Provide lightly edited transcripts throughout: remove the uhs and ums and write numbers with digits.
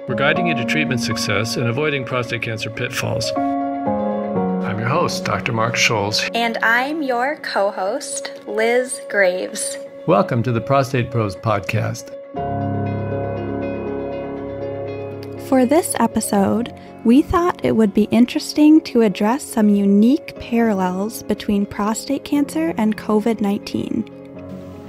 We're guiding you to treatment success and avoiding prostate cancer pitfalls. I'm your host, Dr. Mark Scholes. And I'm your co-host, Liz Graves. Welcome to the Prostate Pros podcast. For this episode, we thought it would be interesting to address some unique parallels between prostate cancer and COVID-19.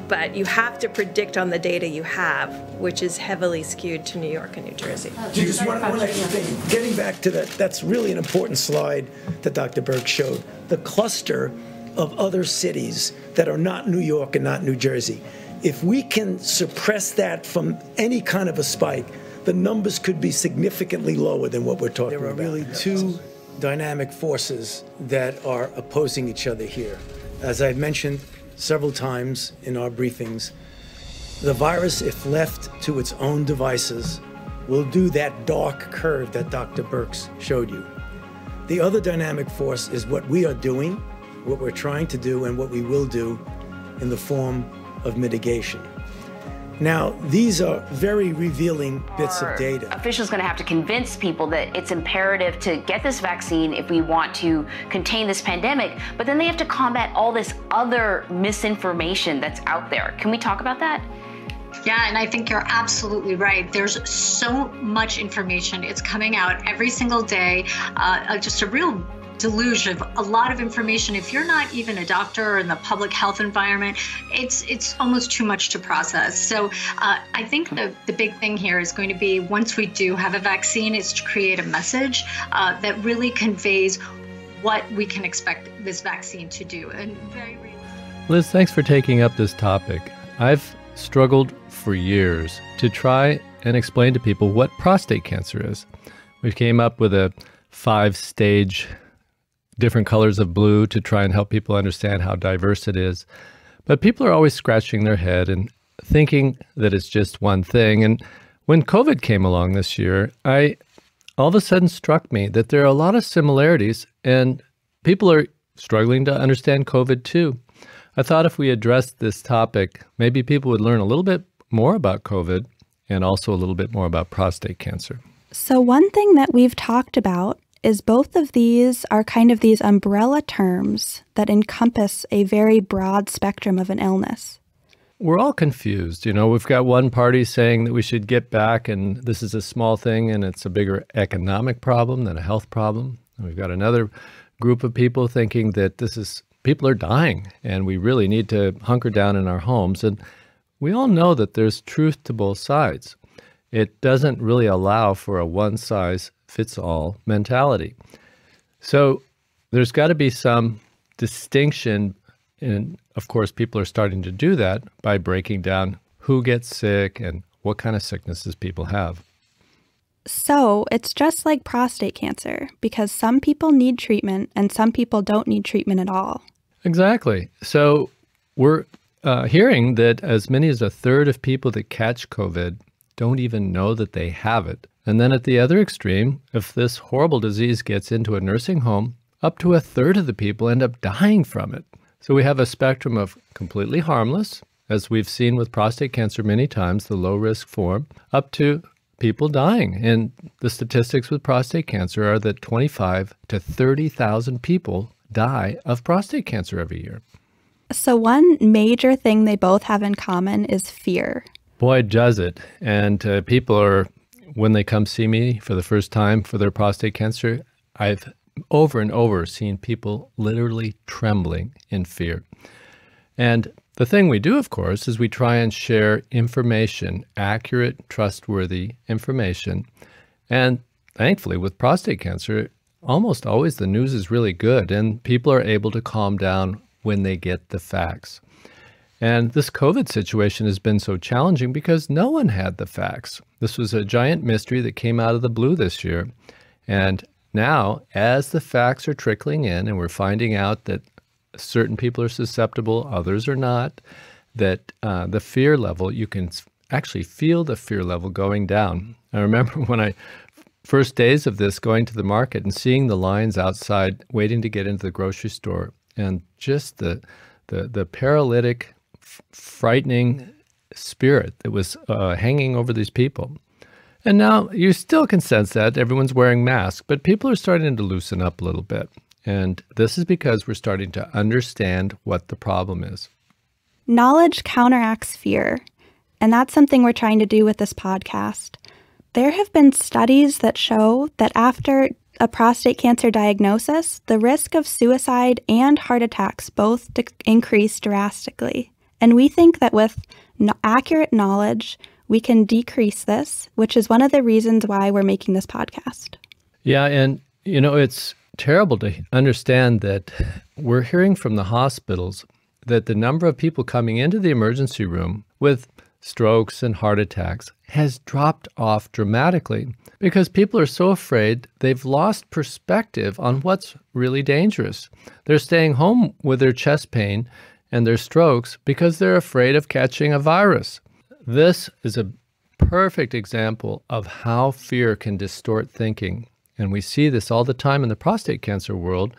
But you have to predict on the data you have, which is heavily skewed to New York and New Jersey. Just one extra thing. Getting back to that, that's really an important slide that Dr. Burke showed. The cluster of other cities that are not New York and not New Jersey. If we can suppress that from any kind of a spike, the numbers could be significantly lower than what we're talking about. There are really two dynamic forces that are opposing each other here. As I've mentioned several times in our briefings, the virus, if left to its own devices, will do that dark curve that Dr. Birx showed you. The other dynamic force is what we are doing, what we're trying to do, and what we will do in the form of mitigation. Now, these are very revealing bits of data. Officials going to have to convince people that it's imperative to get this vaccine if we want to contain this pandemic, but then they have to combat all this other misinformation that's out there. Can we talk about that? Yeah, and I think you're absolutely right. There's so much information. It's coming out every single day, just a real deluge of a lot of information. If you're not even a doctor or in the public health environment, it's almost too much to process. So I think the big thing here is going to be, once we do have a vaccine, is to create a message that really conveys what we can expect this vaccine to do. And very Liz, thanks for taking up this topic. I've struggled for years to try and explain to people what prostate cancer is. We came up with a 5-stage different colors of blue to try and help people understand how diverse it is. But people are always scratching their head and thinking that it's just one thing. And when COVID came along this year, all of a sudden struck me that there are a lot of similarities, and people are struggling to understand COVID too. I thought if we addressed this topic, maybe people would learn a little bit more about COVID and also a little bit more about prostate cancer. So one thing that we've talked about is both of these are kind of these umbrella terms that encompass a very broad spectrum of an illness. We're all confused. You know, we've got one party saying that we should get back and this is a small thing and it's a bigger economic problem than a health problem. And we've got another group of people thinking that people are dying and we really need to hunker down in our homes. And we all know that there's truth to both sides. It doesn't really allow for a one-size-fits-all mentality. So there's got to be some distinction, and of course people are starting to do that by breaking down who gets sick and what kind of sicknesses people have. So it's just like prostate cancer, because some people need treatment and some people don't need treatment at all. Exactly. So we're hearing that as many as a third of people that catch COVID don't even know that they have it. And then at the other extreme, if this horrible disease gets into a nursing home, up to a third of the people end up dying from it. So we have a spectrum of completely harmless, as we've seen with prostate cancer many times, the low-risk form, up to people dying. And the statistics with prostate cancer are that 25 to 30,000 people die of prostate cancer every year. So one major thing they both have in common is fear. Boy, does it. And people are, when they come see me for the first time for their prostate cancer, I've over and over seen people literally trembling in fear. And the thing we do, of course, is we try and share information, accurate, trustworthy information. And thankfully, with prostate cancer, almost always the news is really good, and people are able to calm down when they get the facts. And this COVID situation has been so challenging because no one had the facts. This was a giant mystery that came out of the blue this year. And now, as the facts are trickling in and we're finding out that certain people are susceptible, others are not, that the fear level, you can actually feel the fear level going down. I remember when first days of this, going to the market and seeing the lines outside waiting to get into the grocery store, and just the paralytic, frightening spirit that was hanging over these people. And now you still can sense that everyone's wearing masks, but people are starting to loosen up a little bit. And this is because we're starting to understand what the problem is. Knowledge counteracts fear, and that's something we're trying to do with this podcast. There have been studies that show that after a prostate cancer diagnosis, the risk of suicide and heart attacks both increase drastically. And we think that with accurate knowledge, we can decrease this, which is one of the reasons why we're making this podcast. Yeah, and it's terrible to understand that we're hearing from the hospitals that the number of people coming into the emergency room with strokes and heart attacks has dropped off dramatically because people are so afraid they've lost perspective on what's really dangerous. They're staying home with their chest pain and their strokes because they're afraid of catching a virus. This is a perfect example of how fear can distort thinking. And we see this all the time in the prostate cancer world,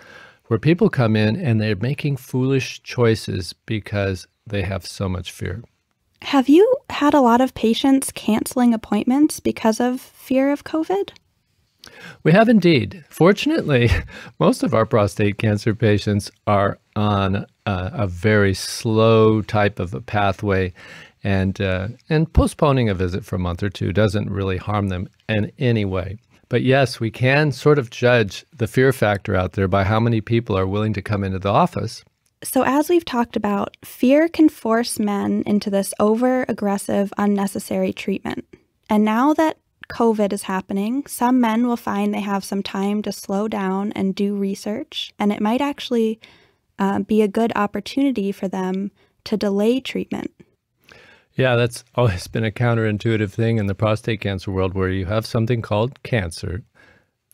where people come in and they're making foolish choices because they have so much fear. Have you had a lot of patients canceling appointments because of fear of COVID? We have indeed. Fortunately, most of our prostate cancer patients are on a very slow type of a pathway, and postponing a visit for a month or two doesn't really harm them in any way. But yes, we can sort of judge the fear factor out there by how many people are willing to come into the office. So as we've talked about, fear can force men into this over-aggressive, unnecessary treatment. And now that COVID is happening, some men will find they have some time to slow down and do research, and it might actually be a good opportunity for them to delay treatment. Yeah, that's always been a counterintuitive thing in the prostate cancer world, where you have something called cancer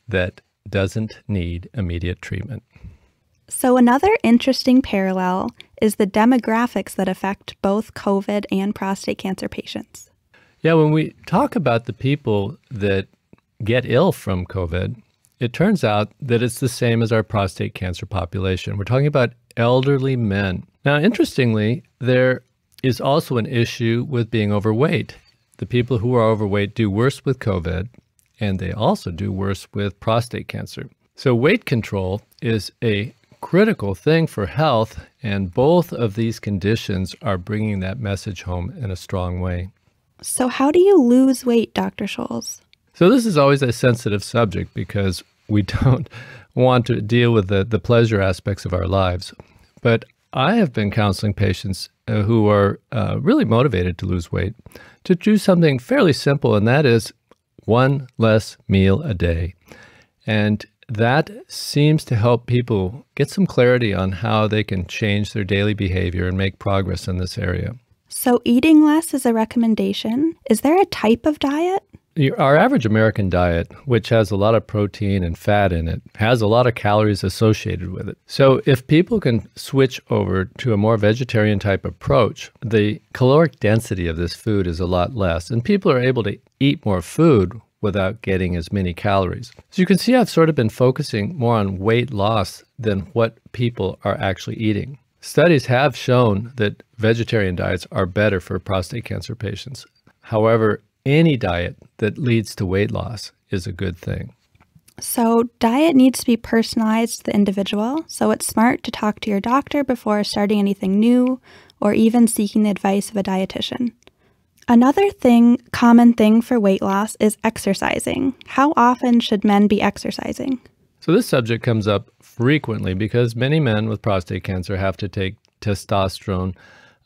that doesn't need immediate treatment. So another interesting parallel is the demographics that affect both COVID and prostate cancer patients. Yeah, when we talk about the people that get ill from COVID, it turns out that it's the same as our prostate cancer population. We're talking about elderly men. Now, interestingly, there is also an issue with being overweight. The people who are overweight do worse with COVID, and they also do worse with prostate cancer. So weight control is a critical thing for health, and both of these conditions are bringing that message home in a strong way. So how do you lose weight, Dr. Scholes? So this is always a sensitive subject because we don't want to deal with the pleasure aspects of our lives. But I have been counseling patients who are really motivated to lose weight to do something fairly simple, and that is one less meal a day. And that seems to help people get some clarity on how they can change their daily behavior and make progress in this area. So eating less is a recommendation. Is there a type of diet? Our average American diet, which has a lot of protein and fat in it, has a lot of calories associated with it. So if people can switch over to a more vegetarian type approach, the caloric density of this food is a lot less, and people are able to eat more food without getting as many calories. So you can see I've sort of been focusing more on weight loss than what people are actually eating. Studies have shown that vegetarian diets are better for prostate cancer patients. However, any diet that leads to weight loss is a good thing. So diet needs to be personalized to the individual, so it's smart to talk to your doctor before starting anything new or even seeking the advice of a dietitian. Another common thing for weight loss is exercising. How often should men be exercising? So this subject comes up frequently because many men with prostate cancer have to take testosterone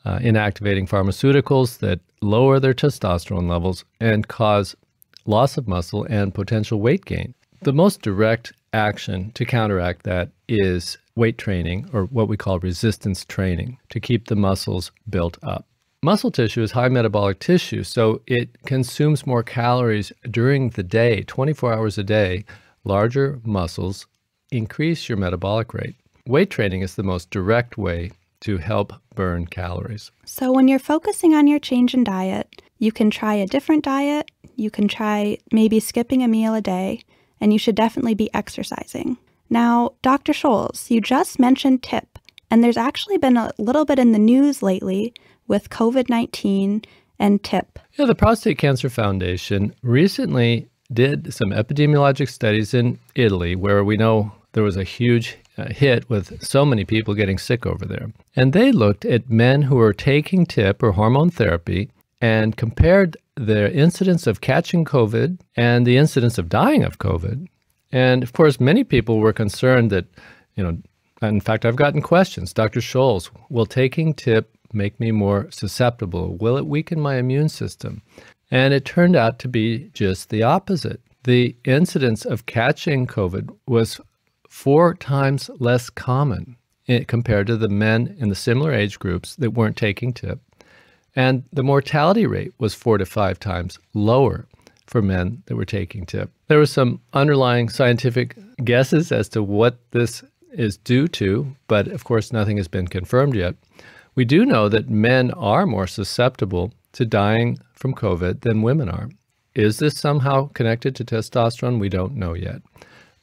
inactivating pharmaceuticals that lower their testosterone levels and cause loss of muscle and potential weight gain. The most direct action to counteract that is weight training, or what we call resistance training, to keep the muscles built up. Muscle tissue is high metabolic tissue, so it consumes more calories during the day, 24 hours a day. Larger muscles increase your metabolic rate. Weight training is the most direct way to help burn calories. So when you're focusing on your change in diet, you can try a different diet, you can try maybe skipping a meal a day, and you should definitely be exercising. Now, Dr. Scholes, you just mentioned TIP, and there's actually been a little bit in the news lately with COVID-19 and TIP? Yeah, the Prostate Cancer Foundation recently did some epidemiologic studies in Italy where we know there was a huge hit with so many people getting sick over there. And they looked at men who were taking TIP or hormone therapy and compared the incidence of catching COVID and the incidence of dying of COVID. And of course, many people were concerned that, in fact, I've gotten questions. Dr. Scholes, will taking TIP make me more susceptible? Will it weaken my immune system? And it turned out to be just the opposite. The incidence of catching COVID was 4 times less common compared to the men in the similar age groups that weren't taking TIP. And the mortality rate was 4 to 5 times lower for men that were taking TIP. There were some underlying scientific guesses as to what this is due to, but of course nothing has been confirmed yet. We do know that men are more susceptible to dying from COVID than women are. Is this somehow connected to testosterone? We don't know yet.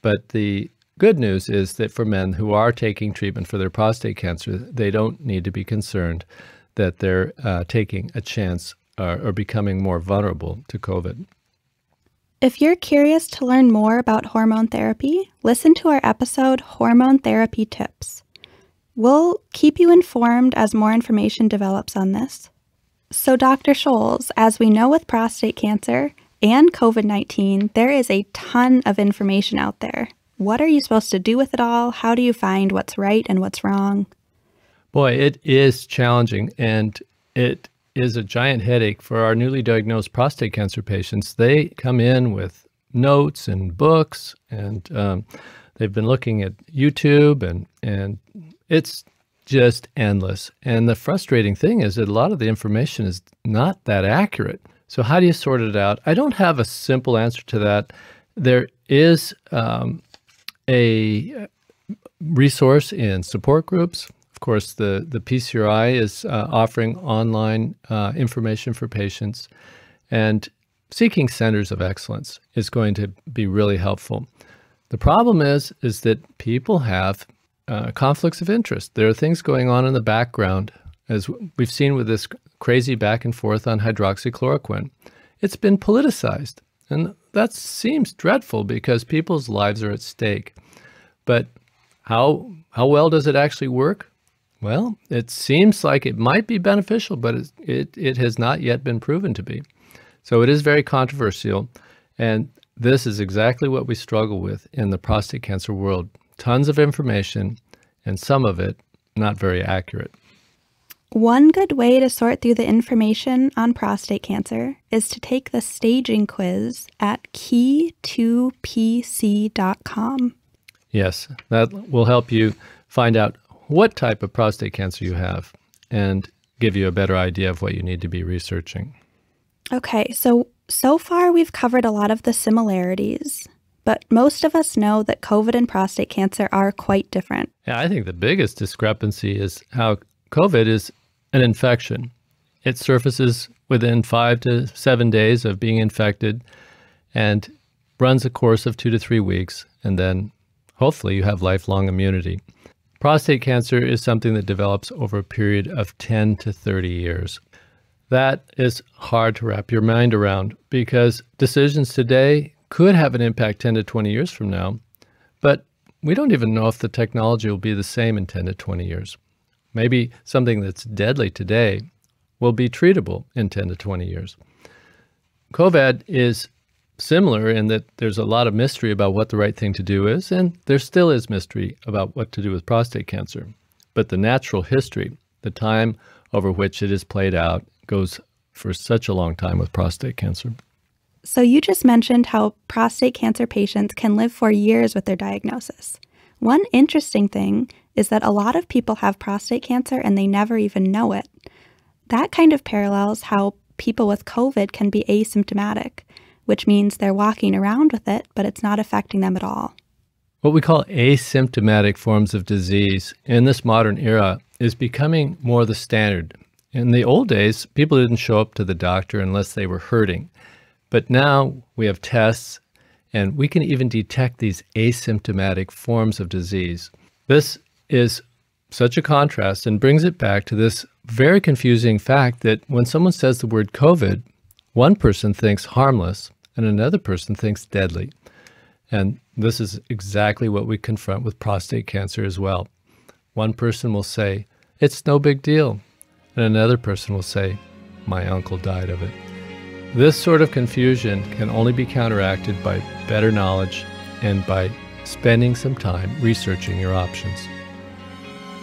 But the good news is that for men who are taking treatment for their prostate cancer, they don't need to be concerned that they're taking a chance or becoming more vulnerable to COVID. If you're curious to learn more about hormone therapy, listen to our episode, Hormone Therapy Tips. We'll keep you informed as more information develops on this. So, Dr. Scholes, as we know with prostate cancer and COVID-19, there is a ton of information out there. What are you supposed to do with it all? How do you find what's right and what's wrong? Boy, it is challenging, and it is a giant headache for our newly diagnosed prostate cancer patients. They come in with notes and books, and they've been looking at YouTube, and it's just endless. And the frustrating thing is that a lot of the information is not that accurate. So how do you sort it out? I don't have a simple answer to that. There is a resource in support groups. Of course, the PCRI is offering online information for patients, and seeking centers of excellence is going to be really helpful. The problem is that people have conflicts of interest. There are things going on in the background, as we've seen with this crazy back and forth on hydroxychloroquine. It's been politicized, and that seems dreadful because people's lives are at stake. But how well does it actually work? Well, it seems like it might be beneficial, but it has not yet been proven to be. So it is very controversial, and this is exactly what we struggle with in the prostate cancer world. Tons of information, and some of it not very accurate. One good way to sort through the information on prostate cancer is to take the staging quiz at key2pc.com. Yes, that will help you find out what type of prostate cancer you have and give you a better idea of what you need to be researching. Okay, so far we've covered a lot of the similarities, but most of us know that COVID and prostate cancer are quite different. Yeah, I think the biggest discrepancy is how COVID is an infection. It surfaces within 5 to 7 days of being infected and runs a course of 2 to 3 weeks, and then hopefully you have lifelong immunity. Prostate cancer is something that develops over a period of 10 to 30 years. That is hard to wrap your mind around because decisions today could have an impact 10 to 20 years from now, but we don't even know if the technology will be the same in 10 to 20 years. Maybe something that's deadly today will be treatable in 10 to 20 years. COVID is similar in that there's a lot of mystery about what the right thing to do is, and there still is mystery about what to do with prostate cancer. But the natural history, the time over which it is played out, goes for such a long time with prostate cancer. So you just mentioned how prostate cancer patients can live for years with their diagnosis. One interesting thing is that a lot of people have prostate cancer and they never even know it. That kind of parallels how people with COVID can be asymptomatic, which means they're walking around with it, but it's not affecting them at all. What we call asymptomatic forms of disease in this modern era is becoming more the standard. In the old days, people didn't show up to the doctor unless they were hurting. But now we have tests, and we can even detect these asymptomatic forms of disease. This is such a contrast and brings it back to this very confusing fact that when someone says the word COVID, one person thinks harmless and another person thinks deadly. And this is exactly what we confront with prostate cancer as well. One person will say, it's no big deal. And another person will say, my uncle died of it. This sort of confusion can only be counteracted by better knowledge and by spending some time researching your options.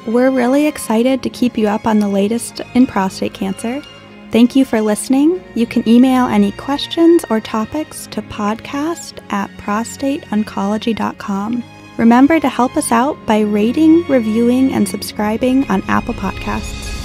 We're really excited to keep you up on the latest in prostate cancer. Thank you for listening. You can email any questions or topics to podcast@prostateoncology.com. Remember to help us out by rating, reviewing, and subscribing on Apple Podcasts.